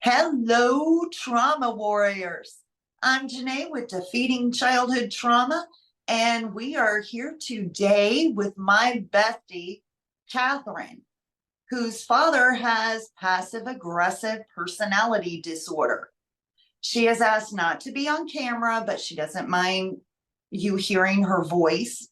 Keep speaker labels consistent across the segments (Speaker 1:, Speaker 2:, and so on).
Speaker 1: Hello, trauma warriors. I'm Janae with Defeating Childhood Trauma, and we are here today with my bestie, Katherine, whose father has passive aggressive personality disorder. She has asked not to be on camera, but she doesn't mind you hearing her voice.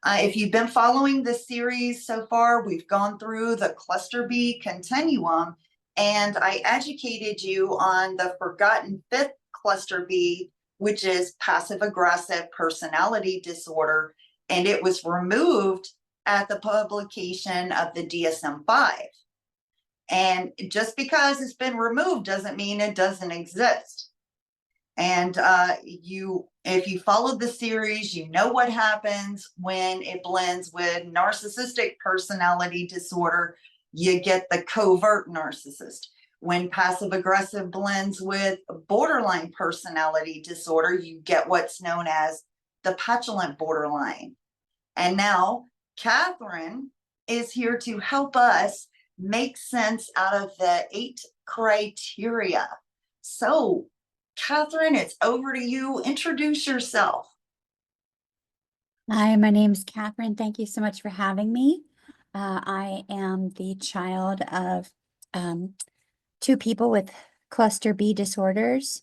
Speaker 1: If you've been following this series so far, we've gone through the cluster B continuum, and I educated you on the forgotten fifth cluster B, which is passive aggressive personality disorder, and it was removed at the publication of the DSM-5. And just because it's been removed doesn't mean it doesn't exist. And if you follow the series, you know what happens when it blends with narcissistic personality disorder. You get the covert narcissist. When passive aggressive blends with borderline personality disorder, you get what's known as the petulant borderline. And now Katherine is here to help us make sense out of the 8 criteria. So, Katherine, it's over to you. Introduce yourself.
Speaker 2: Hi, my name's Katherine. Thank you so much for having me. I am the child of 2 people with cluster B disorders,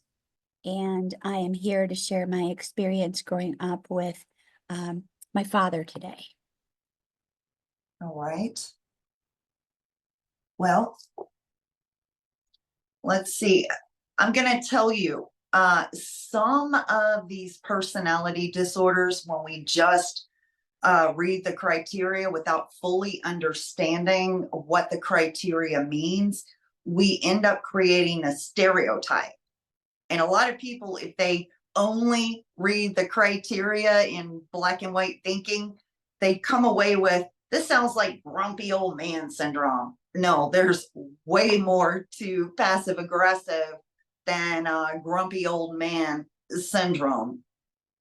Speaker 2: and I am here to share my experience growing up with my father today.
Speaker 1: All right. Well, let's see. I'm going to tell you some of these personality disorders, when we just read the criteria without fully understanding what the criteria means, we end up creating a stereotype. And a lot of people, if they only read the criteria in black and white thinking, they come away with, this sounds like grumpy old man syndrome. No, there's way more to passive aggressive than grumpy old man syndrome.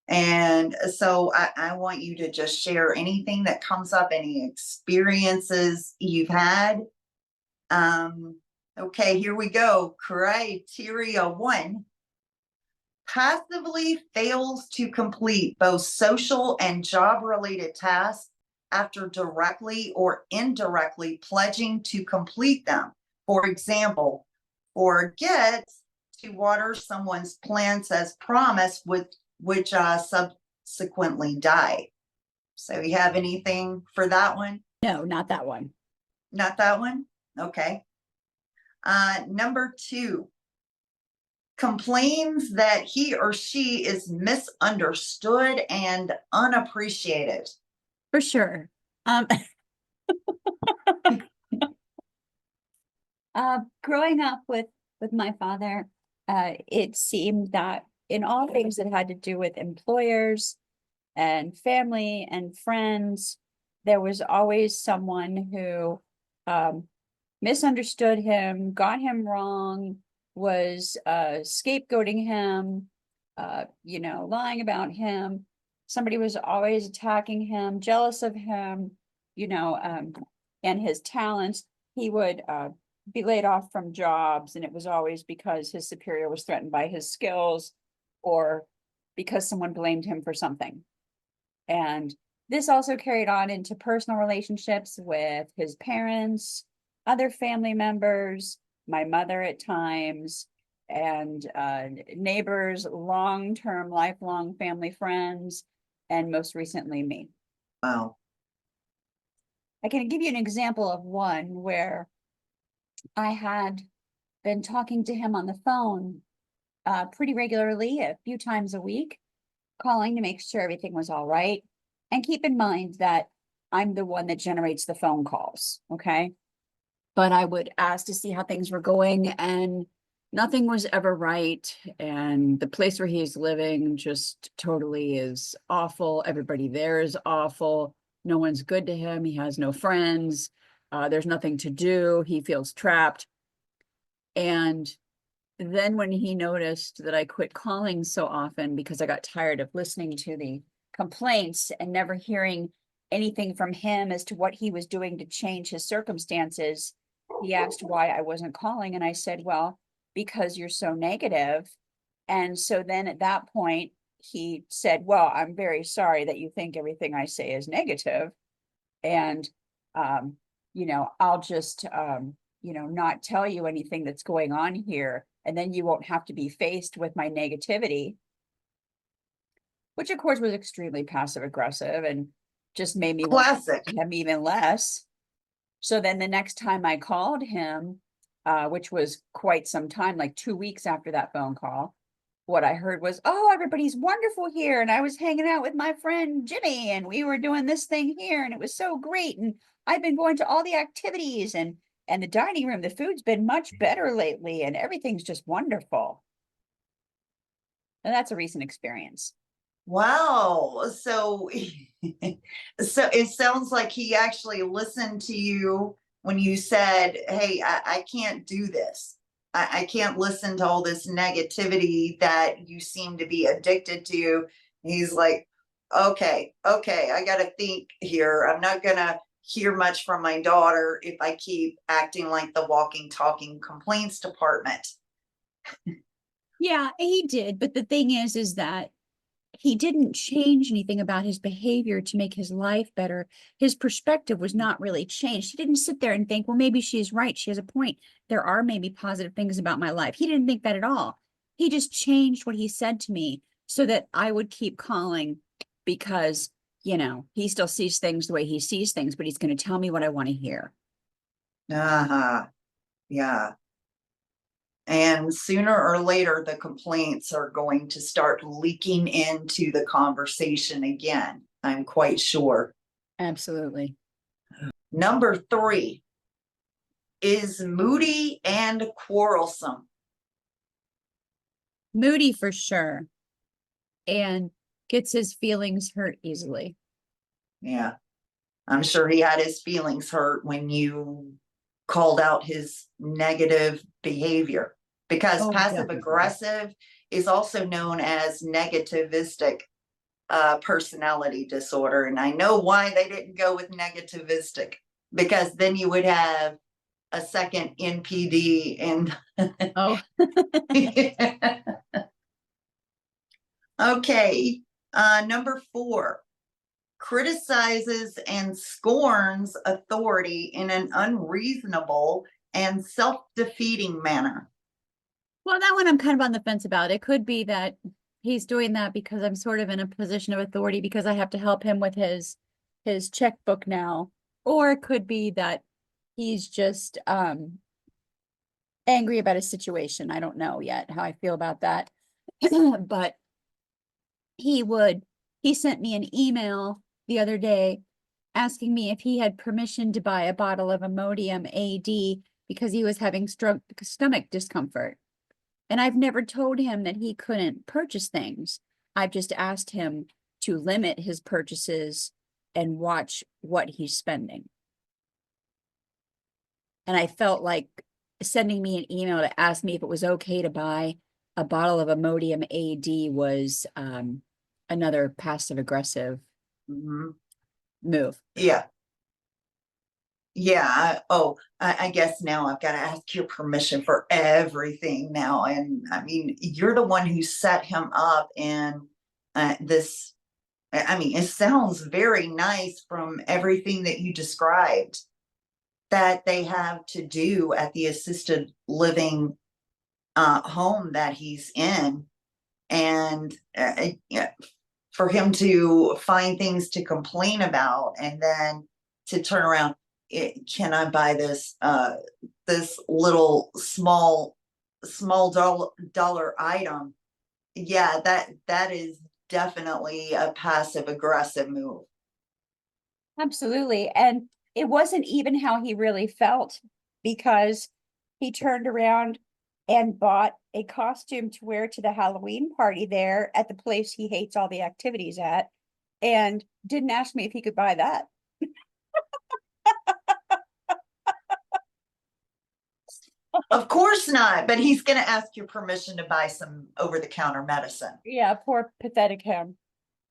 Speaker 1: And so I want you to just share anything that comes up, any experiences you've had. Okay, here we go. Criteria 1. Passively fails to complete both social and job-related tasks after directly or indirectly pledging to complete them. For example, forgets to water someone's plants as promised, which subsequently die. So you have anything for that one?
Speaker 2: No, not that one.
Speaker 1: Not that one? Okay. Number 2, complains that he or she is misunderstood and unappreciated.
Speaker 2: For sure. Growing up with my father, it seemed that in all things that had to do with employers and family and friends, there was always someone who misunderstood him, got him wrong, was scapegoating him, lying about him. Somebody was always attacking him, jealous of him, and his talents. He would be laid off from jobs, and it was always because his superior was threatened by his skills or because someone blamed him for something. And this also carried on into personal relationships with his parents, other family members, my mother at times, and neighbors, long-term, lifelong family friends, and most recently me.
Speaker 1: Wow.
Speaker 2: I can give you an example of one where I had been talking to him on the phone pretty regularly, a few times a week, calling to make sure everything was all right. And keep in mind that I'm the one that generates the phone calls, okay? But I would ask to see how things were going, and nothing was ever right. And the place where he's living just totally is awful. Everybody there is awful. No one's good to him. He has no friends. There's nothing to do. He feels trapped. And then when he noticed that I quit calling so often because I got tired of listening to the complaints and never hearing anything from him as to what he was doing to change his circumstances, he asked why I wasn't calling. And I said, well, because you're so negative. And so then at that point, he said, well, I'm very sorry that you think everything I say is negative. And, I'll just, not tell you anything that's going on here. And then you won't have to be faced with my negativity, which of course was extremely passive aggressive and just made me want
Speaker 1: Classic.
Speaker 2: him even less. So then the next time I called him, which was quite some time, like 2 weeks after that phone call, what I heard was, oh, everybody's wonderful here. And I was hanging out with my friend Jimmy and we were doing this thing here and it was so great. And I've been going to all the activities and the dining room, the food's been much better lately and everything's just wonderful. And that's a recent experience.
Speaker 1: Wow. So, so it sounds like he actually listened to you when you said, hey, I can't do this. I can't listen to all this negativity that you seem to be addicted to. He's like, okay, I got to think here. I'm not going to hear much from my daughter if I keep acting like the walking, talking complaints department.
Speaker 2: Yeah, he did. But the thing is that he didn't change anything about his behavior to make his life better. His perspective was not really changed. He didn't sit there and think, well, maybe she's right. She has a point. There are maybe positive things about my life. He didn't think that at all. He just changed what he said to me so that I would keep calling because, he still sees things the way he sees things, but he's going to tell me what I want to hear.
Speaker 1: Uh-huh. Yeah. And sooner or later, the complaints are going to start leaking into the conversation again. I'm quite sure.
Speaker 2: Absolutely.
Speaker 1: Number 3 is moody and quarrelsome.
Speaker 2: Moody for sure. And gets his feelings hurt easily.
Speaker 1: Yeah. I'm sure he had his feelings hurt when you called out his negative behavior, because passive aggressive is also known as negativistic personality disorder. And I know why they didn't go with negativistic, because then you would have a second NPD and
Speaker 2: Oh,
Speaker 1: okay. Number 4, criticizes and scorns authority in an unreasonable and self-defeating manner.
Speaker 2: well, that one I'm kind of on the fence about. It could be that he's doing that because I'm sort of in a position of authority because I have to help him with his checkbook now. Or it could be that he's just angry about a situation. I don't know yet how I feel about that. But he sent me an email the other day asking me if he had permission to buy a bottle of Imodium AD because he was having stomach discomfort. And I've never told him that he couldn't purchase things. I've just asked him to limit his purchases and watch what he's spending. And I felt like sending me an email to ask me if it was okay to buy a bottle of Imodium AD was another passive aggressive move.
Speaker 1: Yeah. Yeah. I guess now I've got to ask your permission for everything now. And I mean, you're the one who set him up in this. I mean, it sounds very nice from everything that you described that they have to do at the assisted living home that he's in. And for him to find things to complain about and then to turn around, can I buy this this little small dollar item? Yeah, that is definitely a passive aggressive move.
Speaker 2: Absolutely. And it wasn't even how he really felt because he turned around and bought a costume to wear to the Halloween party there at the place he hates all the activities at and didn't ask me if he could buy that.
Speaker 1: Of course not, but he's going to ask your permission to buy some over-the-counter medicine.
Speaker 2: Yeah, poor pathetic him.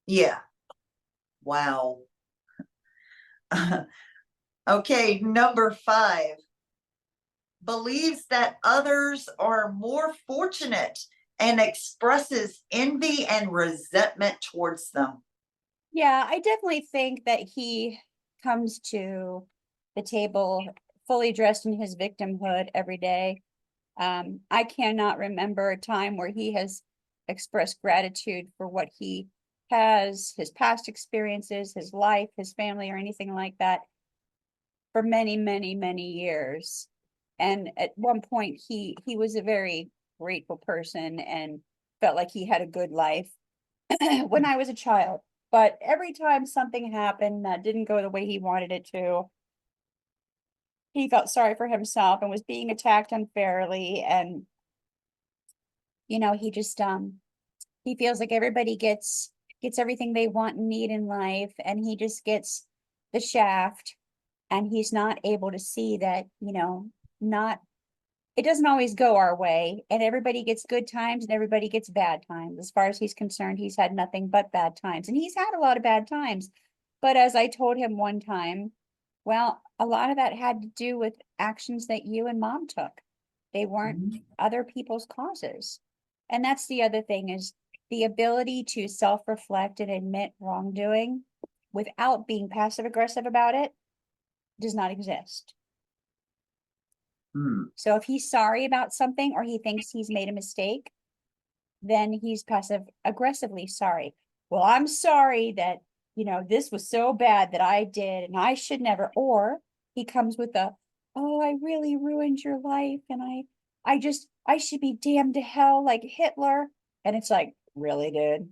Speaker 1: Yeah. Wow. Okay, number 5. believes that others are more fortunate and expresses envy and resentment towards them.
Speaker 2: Yeah, I definitely think that he comes to the table fully dressed in his victimhood every day. I cannot remember a time where he has expressed gratitude for what he has, his past experiences, his life, his family, or anything like that for many, many, many years. And at one point he was a very grateful person and felt like he had a good life when I was a child. But every time something happened that didn't go the way he wanted it to, he felt sorry for himself and was being attacked unfairly. And, he just he feels like everybody gets everything they want and need in life, and he just gets the shaft, and he's not able to see that, not it doesn't always go our way, and everybody gets good times and everybody gets bad times. As far as he's concerned, he's had nothing but bad times, and he's had a lot of bad times. But as I told him one time, well, a lot of that had to do with actions that you and mom took. They weren't other people's causes. And that's the other thing, is the ability to self-reflect and admit wrongdoing without being passive aggressive about it does not exist.
Speaker 1: Hmm.
Speaker 2: So if he's sorry about something or he thinks he's made a mistake, then he's passive aggressively sorry. Well, I'm sorry that, this was so bad that I did and I should never. Or he comes with oh, I really ruined your life and I should be damned to hell like Hitler. And it's like, really, dude?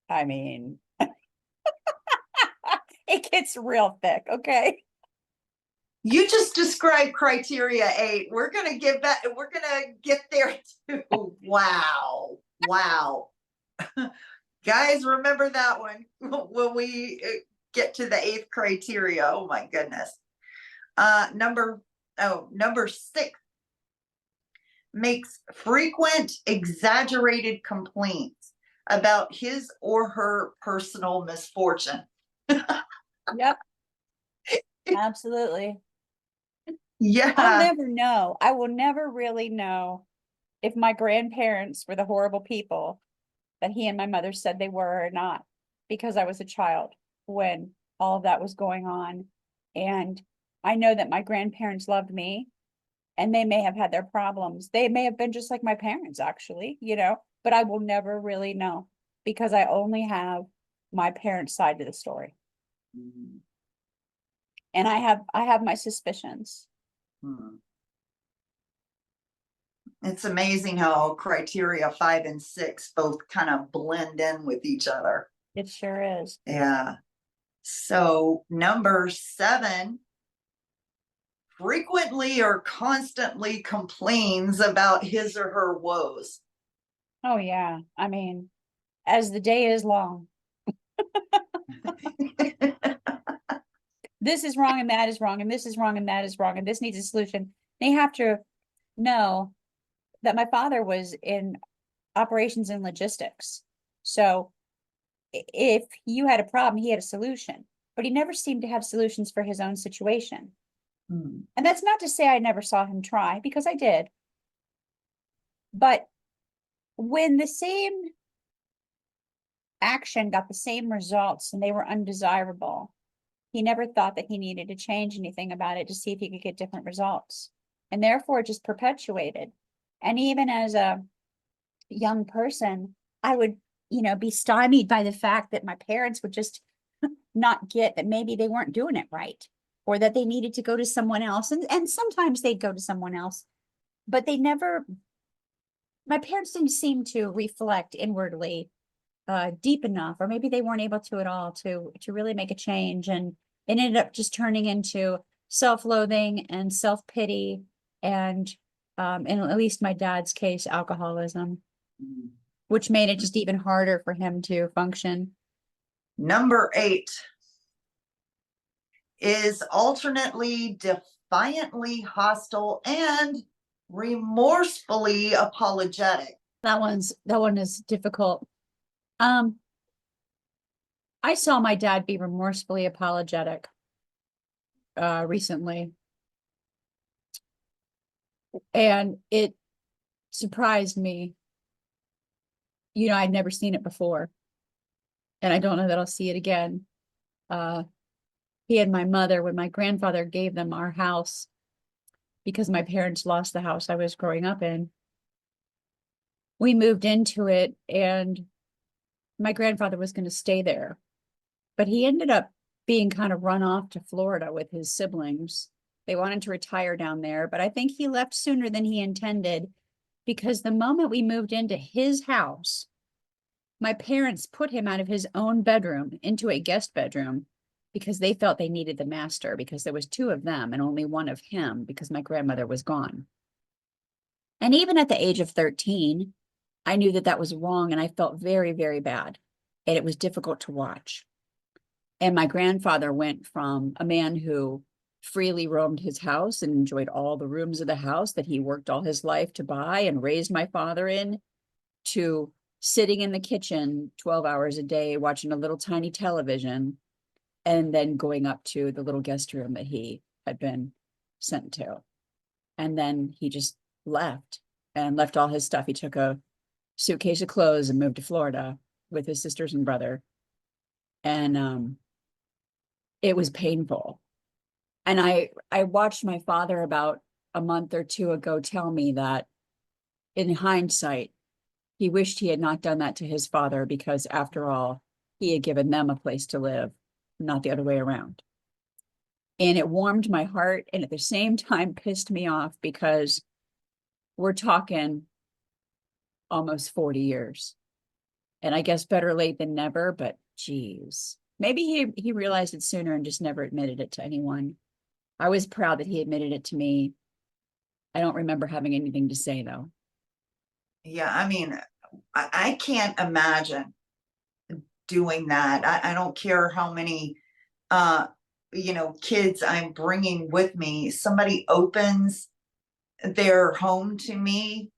Speaker 2: I mean, it gets real thick, okay?
Speaker 1: You just described criteria 8. We're going to give that, we're going to get there too. Wow. Wow. Guys, remember that one when we get to the 8th criteria. Oh my goodness. Number 6, makes frequent exaggerated complaints about his or her personal misfortune.
Speaker 2: Yep, absolutely.
Speaker 1: Yeah.
Speaker 2: I'll never know. I will never really know if my grandparents were the horrible people that he and my mother said they were or not, because I was a child when all of that was going on. And I know that my grandparents loved me, and they may have had their problems. They may have been just like my parents, actually, but I will never really know because I only have my parents' side to the story. And I have my suspicions.
Speaker 1: It's amazing how criteria 5 and 6 both kind of blend in with each other.
Speaker 2: It sure is.
Speaker 1: Yeah. So number 7, frequently or constantly complains about his or her woes.
Speaker 2: Oh yeah. I mean, as the day is long. This is wrong and that is wrong and this is wrong and that is wrong and this needs a solution. They have to know that my father was in operations and logistics. So if you had a problem, he had a solution, but he never seemed to have solutions for his own situation. And that's not to say I never saw him try, because I did. But when the same action got the same results and they were undesirable, he never thought that he needed to change anything about it to see if he could get different results. And therefore it just perpetuated. And even as a young person, I would, be stymied by the fact that my parents would just not get that maybe they weren't doing it right, or that they needed to go to someone else. And sometimes they'd go to someone else, but my parents didn't seem to reflect inwardly deep enough, or maybe they weren't able to at all to really make a change. And it ended up just turning into self-loathing and self-pity, and in at least my dad's case, alcoholism, which made it just even harder for him to function.
Speaker 1: Number 8 is alternately defiantly hostile and remorsefully apologetic.
Speaker 2: That one is difficult. I saw my dad be remorsefully apologetic recently. And it surprised me. I'd never seen it before. And I don't know that I'll see it again. Uh, he and my mother, when my grandfather gave them our house, because my parents lost the house I was growing up in, we moved into it and my grandfather was going to stay there. But he ended up being kind of run off to Florida with his siblings. They wanted to retire down there, but I think he left sooner than he intended because the moment we moved into his house, my parents put him out of his own bedroom into a guest bedroom because they felt they needed the master because there was two of them and only one of him because my grandmother was gone. And even at the age of 13, I knew that that was wrong and I felt very, very bad. And it was difficult to watch. And my grandfather went from a man who freely roamed his house and enjoyed all the rooms of the house that he worked all his life to buy and raised my father in, to sitting in the kitchen 12 hours a day, watching a little tiny television, and then going up to the little guest room that he had been sent to. And then he just left and left all his stuff. He took a suitcase of clothes and moved to Florida with his sisters and brother. And it was painful. And I watched my father about a month or two ago tell me that in hindsight, he wished he had not done that to his father because after all, he had given them a place to live, not the other way around. And it warmed my heart and at the same time pissed me off because we're talking almost 40 years. And I guess better late than never, but geez. Maybe he realized it sooner and just never admitted it to anyone. I was proud that he admitted it to me. I don't remember having anything to say though.
Speaker 1: Yeah, I mean, I can't imagine doing that. I don't care how many kids I'm bringing with me. Somebody opens their home to me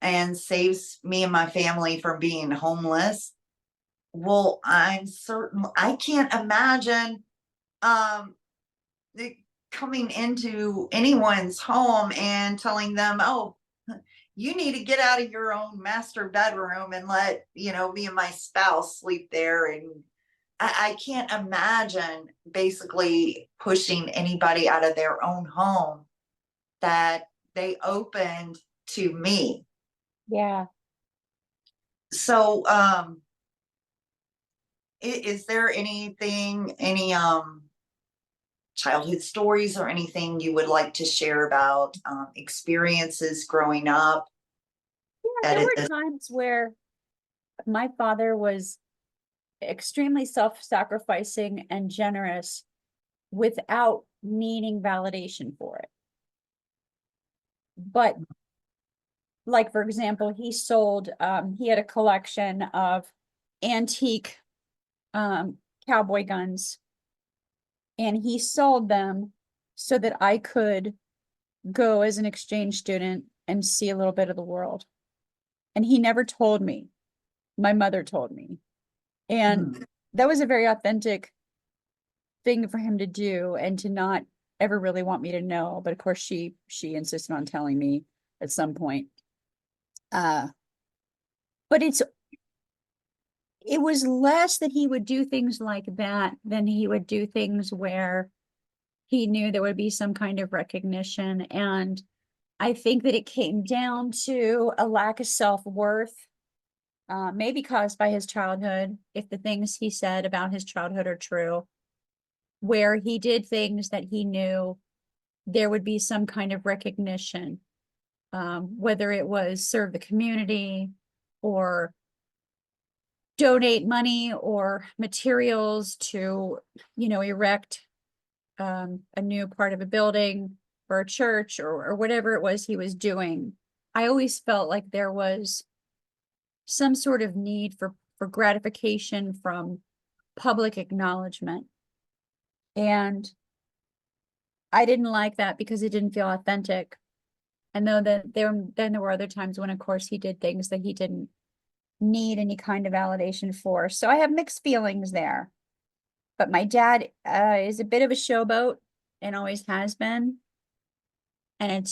Speaker 1: and saves me and my family from being homeless. Well, I'm certain I can't imagine um the- coming into anyone's home and telling them, oh, you need to get out of your own master bedroom and let me and my spouse sleep there. And I can't imagine basically pushing anybody out of their own home that they opened to me.
Speaker 2: Yeah.
Speaker 1: So is there any childhood stories or anything you would like to share about experiences growing up
Speaker 2: There
Speaker 1: that
Speaker 2: were
Speaker 1: is
Speaker 2: times where my father was extremely self-sacrificing and generous without needing validation for it. But like, for example, he had a collection of antique cowboy guns and he sold them so that I could go as an exchange student and see a little bit of the world. And he never told me. My mother told me. And that was a very authentic thing for him to do and to not ever really want me to know. But of course, she insisted on telling me at some point. But it was less that he would do things like that than he would do things where he knew there would be some kind of recognition. And I think that it came down to a lack of self-worth, maybe caused by his childhood, if the things he said about his childhood are true, where he did things that he knew there would be some kind of recognition, whether it was serve the community or donate money or materials to, erect a new part of a building or a church or whatever it was he was doing. I always felt like there was some sort of need for gratification from public acknowledgement. And I didn't like that because it didn't feel authentic. And though that there were other times when, of course, he did things that he didn't need any kind of validation for. So I have mixed feelings there. But my dad is a bit of a showboat and always has been. And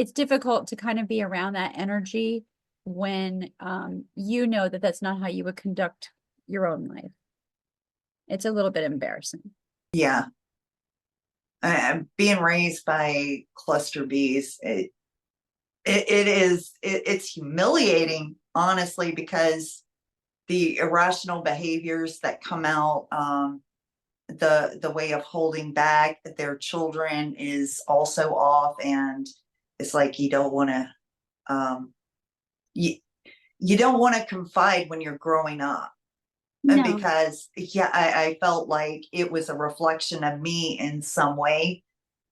Speaker 2: it's difficult to kind of be around that energy when you know that that's not how you would conduct your own life. It's a little bit embarrassing.
Speaker 1: Yeah. Being raised by cluster bees, it's humiliating, honestly, because the irrational behaviors that come out, the way of holding back their children is also off, and it's like you don't want to, you you don't want to confide when you're growing up.
Speaker 2: No,
Speaker 1: Because yeah, I felt like it was a reflection of me in some way.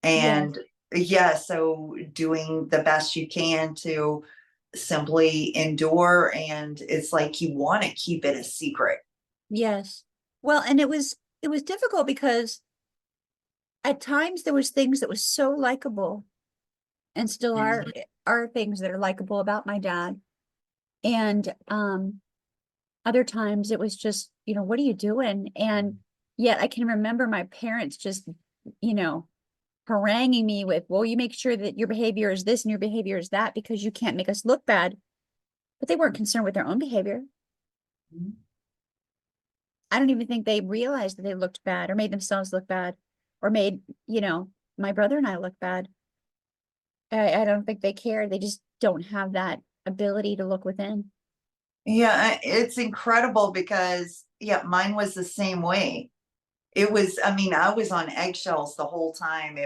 Speaker 2: yes,
Speaker 1: And yeah, so doing the best you can to simply endure, and it's like you want to keep it a secret.
Speaker 2: yes. Well, and it was difficult because at times there was things that was so likable and still
Speaker 1: Mhm.
Speaker 2: are things that are likable about my dad. And other times it was just, what are you doing? And yet I can remember my parents just, you know, haranguing me with, well, you make sure that your behavior is this and your behavior is that because you can't make us look bad. But they weren't concerned with their own behavior. I don't even think they realized that they looked bad or made themselves look bad or made, my brother and I look bad. I don't think they care. They just don't have that ability to look within.
Speaker 1: Yeah, it's incredible because yeah, mine was the same way. It was, I mean, I was on eggshells the whole time.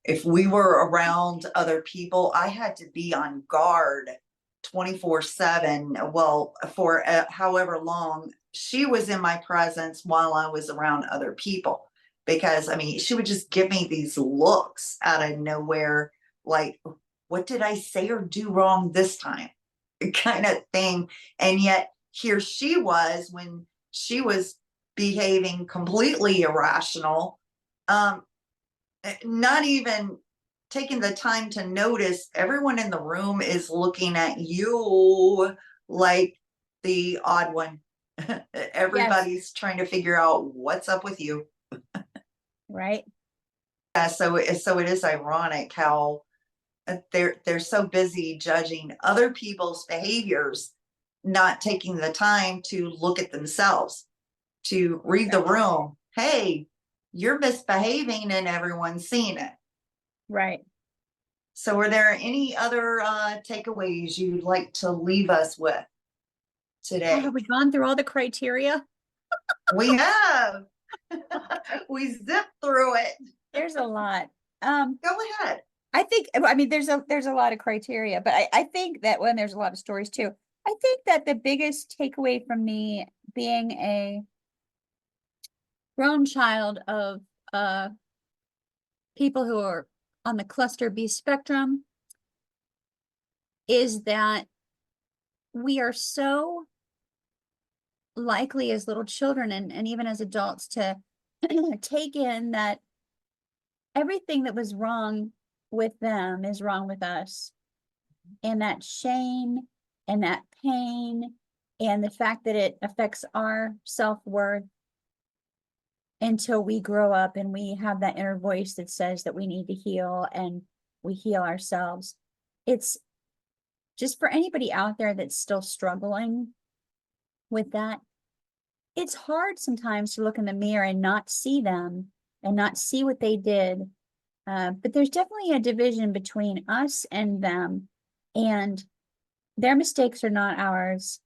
Speaker 1: If we were around other people, I had to be on guard 24/7. Well, for however long she was in my presence while I was around other people. Because I mean, she would just give me these looks out of nowhere, like, what did I say or do wrong this time? Kind of thing. And yet here she was when she was behaving completely irrational, um, not even taking the time to notice everyone in the room is looking at you like the odd one.
Speaker 2: Yes.
Speaker 1: Everybody's trying to figure out what's up with you.
Speaker 2: Right.
Speaker 1: Yeah, so it is ironic how they're so busy judging other people's behaviors, not taking the time to look at themselves, to read the
Speaker 2: Right.
Speaker 1: room. Hey, you're misbehaving and everyone's seeing it.
Speaker 2: Right.
Speaker 1: So are there any other takeaways you'd like to leave us with
Speaker 2: Oh,
Speaker 1: today?
Speaker 2: have we gone through all the criteria?
Speaker 1: We have. We zipped through it.
Speaker 2: There's a lot. Um,
Speaker 1: Go ahead.
Speaker 2: I mean, there's a lot of criteria, but I think that when there's a lot of stories too, I think that the biggest takeaway from me being a grown child of people who are on the cluster B spectrum is that we are so likely as little children and even as adults to take in that everything that was wrong with them is wrong with us. And that shame and that pain and the fact that it affects our self-worth until we grow up and we have that inner voice that says that we need to heal and we heal ourselves. It's just for anybody out there that's still struggling with that. It's hard sometimes to look in the mirror and not see them and not see what they did. But there's definitely a division between us and them, and their mistakes are not ours.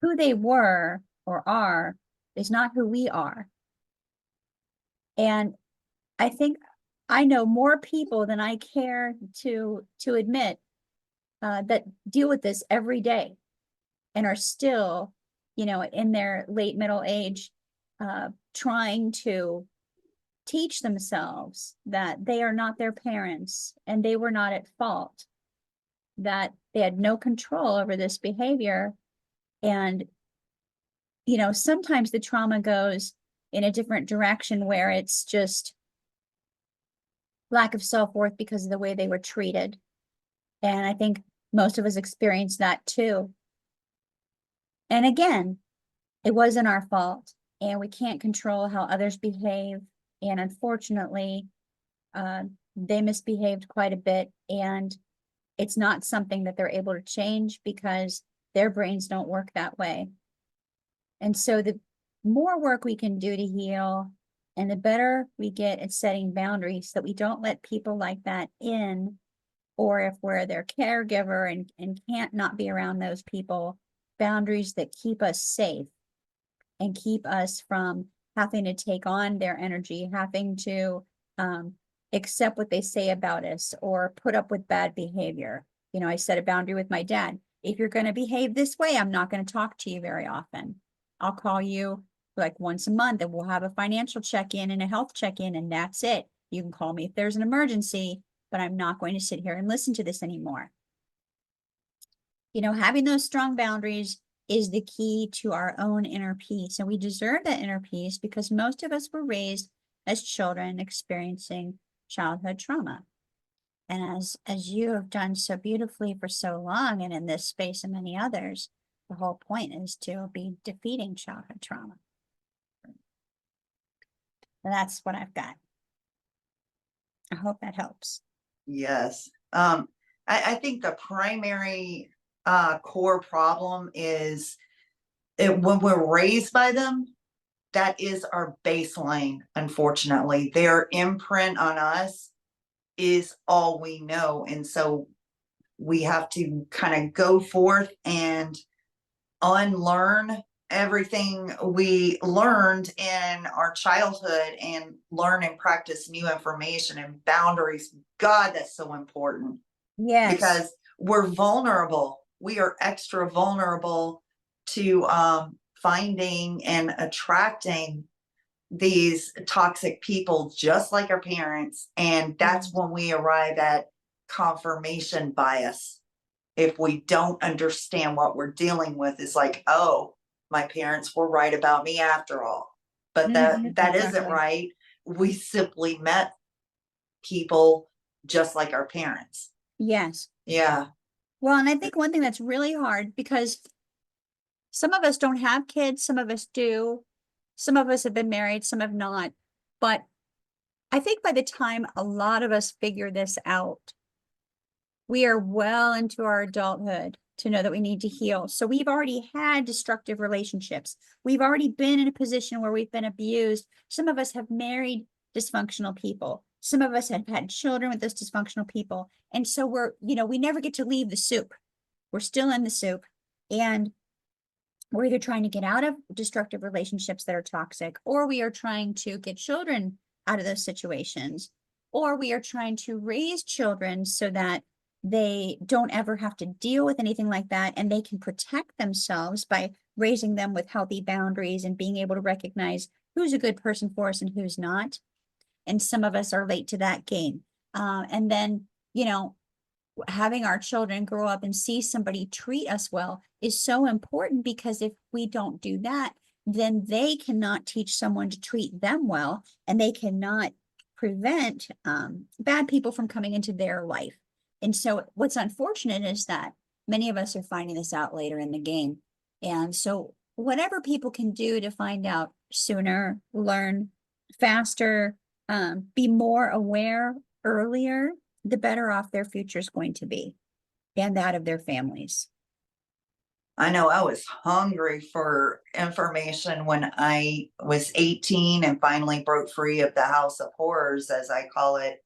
Speaker 2: Who they were or are is not who we are. And I think I know more people than I care to admit that deal with this every day and are still, in their late middle age, trying to teach themselves that they are not their parents and they were not at fault, that they had no control over this behavior. And, sometimes the trauma goes in a different direction where it's just lack of self-worth because of the way they were treated. And I think most of us experience that too. And again, it wasn't our fault and we can't control how others behave. And unfortunately, they misbehaved quite a bit. And It's not something that they're able to change because their brains don't work that way. And so the more work we can do to heal and the better we get at setting boundaries, that we don't let people like that in, or if we're their caregiver and can't not be around those people, boundaries that keep us safe and keep us from having to take on their energy, having to accept what they say about us or put up with bad behavior. You know, I set a boundary with my dad. If you're going to behave this way, I'm not going to talk to you very often. I'll call you like once a month and we'll have a financial check-in and a health check-in, and that's it. You can call me if there's an emergency, but I'm not going to sit here and listen to this anymore. You know, having those strong boundaries is the key to our own inner peace. And we deserve that inner peace because most of us were raised as children experiencing childhood trauma. And as you have done so beautifully for so long, and in this space and many others, the whole point is to be defeating childhood trauma. And that's what I've got. I hope that helps.
Speaker 1: Yes. I think the primary core problem is when we're raised by them, that is our baseline. Unfortunately, their imprint on us is all we know. And so we have to kind of go forth and unlearn everything we learned in our childhood and learn and practice new information and boundaries. God, that's so important.
Speaker 2: Yes.
Speaker 1: Because we're vulnerable. We are extra vulnerable to finding and attracting these toxic people just like our parents. And that's when we arrive at confirmation bias. If we don't understand what we're dealing with, it's like, oh, my parents were right about me after all. But that isn't right. We simply met people just like our parents.
Speaker 2: Yes.
Speaker 1: Yeah.
Speaker 2: Well, and I think one thing that's really hard, because some of us don't have kids, some of us do. Some of us have been married, some have not. But I think by the time a lot of us figure this out, we are well into our adulthood to know that we need to heal. So we've already had destructive relationships. We've already been in a position where we've been abused. Some of us have married dysfunctional people. Some of us have had children with those dysfunctional people. And so we never get to leave the soup. We're still in the soup. And we're either trying to get out of destructive relationships that are toxic, or we are trying to get children out of those situations, or we are trying to raise children so that they don't ever have to deal with anything like that, and they can protect themselves by raising them with healthy boundaries and being able to recognize who's a good person for us and who's not. And some of us are late to that game. And then, having our children grow up and see somebody treat us well is so important, because if we don't do that, then they cannot teach someone to treat them well, and they cannot prevent bad people from coming into their life. And so what's unfortunate is that many of us are finding this out later in the game. And so whatever people can do to find out sooner, learn faster, be more aware earlier, the better off their future is going to be, and that of their families.
Speaker 1: I know I was hungry for information when I was 18 and finally broke free of the house of horrors, as I call it.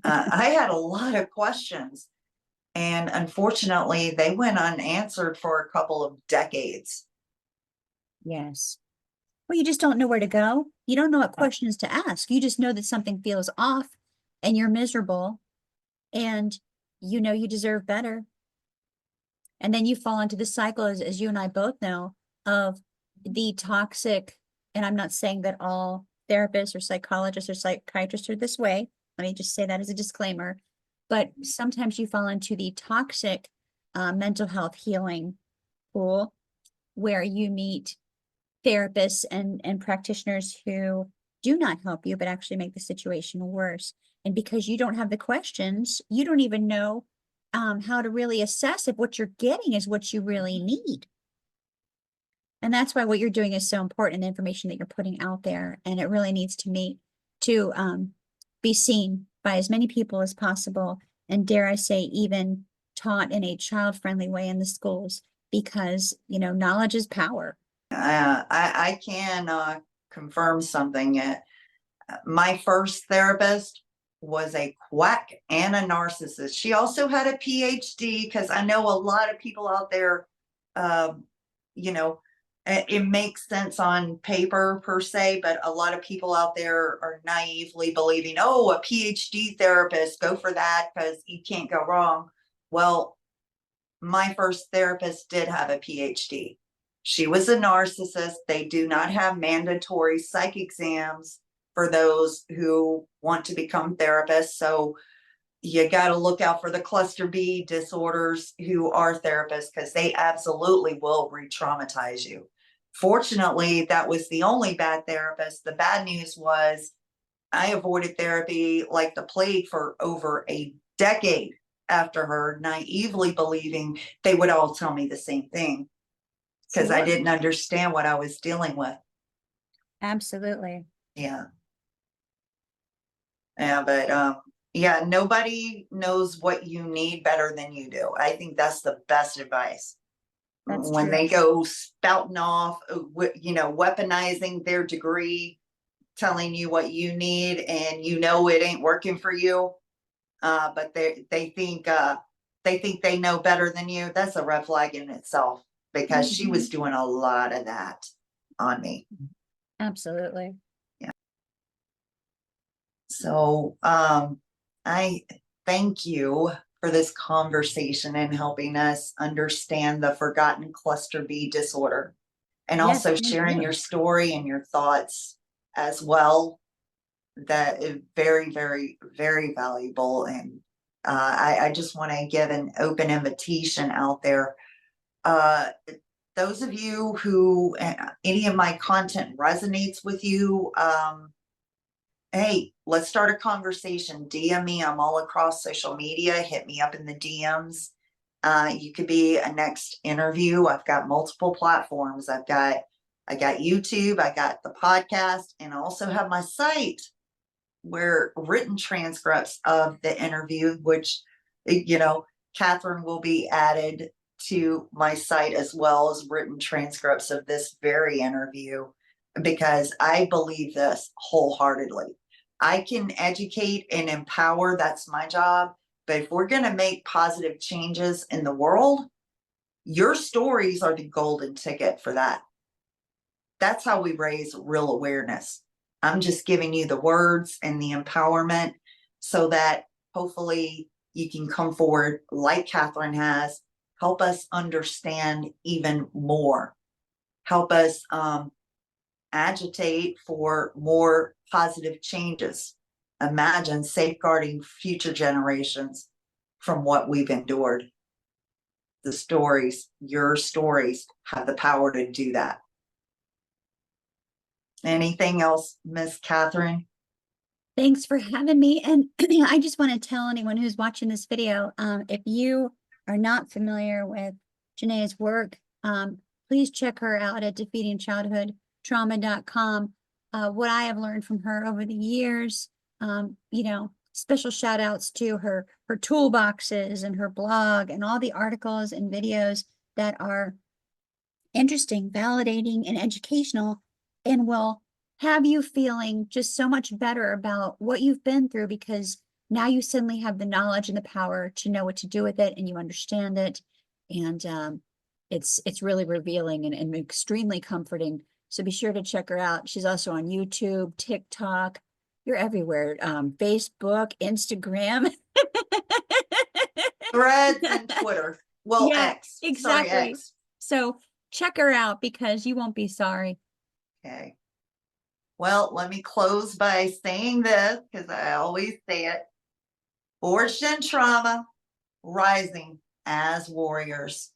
Speaker 1: I had a lot of questions, and unfortunately, they went unanswered for a couple of decades.
Speaker 2: Yes. Well, you just don't know where to go. You don't know what questions to ask. You just know that something feels off and you're miserable, and you know you deserve better. And then you fall into the cycle, as you and I both know, of the toxic, and I'm not saying that all therapists or psychologists or psychiatrists are this way. Let me just say that as a disclaimer. But sometimes you fall into the toxic mental health healing pool, where you meet therapists and practitioners who do not help you, but actually make the situation worse. And because you don't have the questions, you don't even know how to really assess if what you're getting is what you really need. And that's why what you're doing is so important, the information that you're putting out there. And it really needs to be seen by as many people as possible. And dare I say, even taught in a child-friendly way in the schools because, knowledge is power.
Speaker 1: I can confirm something. My first therapist was a quack and a narcissist. She also had a PhD, because I know a lot of people out there, you know, it makes sense on paper per se, but a lot of people out there are naively believing, oh, a PhD therapist, go for that because you can't go wrong. Well, my first therapist did have a PhD. She was a narcissist. They do not have mandatory psych exams for those who want to become therapists. So you got to look out for the cluster B disorders who are therapists, because they absolutely will re-traumatize you. Fortunately, that was the only bad therapist. The bad news was I avoided therapy like the plague for over a decade after her, naively believing they would all tell me the same thing, because I
Speaker 2: Sure.
Speaker 1: didn't understand what I was dealing with.
Speaker 2: Absolutely.
Speaker 1: Yeah. Yeah, but yeah, nobody knows what you need better than you do. I think that's the best advice.
Speaker 2: That's
Speaker 1: When
Speaker 2: true.
Speaker 1: they go spouting off, weaponizing their degree, telling you what you need, and it ain't working for you, but they think they know better than you. That's a red flag in itself, because she was doing a lot of that on me.
Speaker 2: Absolutely.
Speaker 1: So I thank you for this conversation and helping us understand the forgotten cluster B disorder, and
Speaker 2: Yes,
Speaker 1: also
Speaker 2: thank
Speaker 1: sharing
Speaker 2: you.
Speaker 1: your story and your thoughts as well. That is very, very, very valuable. And I just want to give an open invitation out there. Those of you who any of my content resonates with you, hey, let's start a conversation. DM me. I'm all across social media. Hit me up in the DMs. You could be a next interview. I've got multiple platforms. I got YouTube, I got the podcast, and I also have my site where written transcripts of the interview, which, Katherine will be added to my site, as well as written transcripts of this very interview, because I believe this wholeheartedly. I can educate and empower, that's my job. But if we're going to make positive changes in the world, your stories are the golden ticket for that. That's how we raise real awareness. I'm just giving you the words and the empowerment so that hopefully you can come forward like Katherine has, help us understand even more, help us agitate for more positive changes. Imagine safeguarding future generations from what we've endured. The stories, your stories, have the power to do that. Anything else, Miss Katherine?
Speaker 2: Thanks for having me. And I just want to tell anyone who's watching this video, if you are not familiar with Janae's work, please check her out at defeatingchildhoodtrauma.com. What I have learned from her over the years, special shout outs to her toolboxes and her blog and all the articles and videos that are interesting, validating, and educational, and will have you feeling just so much better about what you've been through, because now you suddenly have the knowledge and the power to know what to do with it, and you understand it. And it's really revealing and extremely comforting. So be sure to check her out. She's also on YouTube, TikTok. You're everywhere. Facebook, Instagram.
Speaker 1: Threads and Twitter. Well,
Speaker 2: Yeah,
Speaker 1: X.
Speaker 2: exactly.
Speaker 1: Sorry, X.
Speaker 2: So check her out because you won't be sorry.
Speaker 1: Okay. Well, let me close by saying this, because I always say it. Fortune trauma, rising as warriors.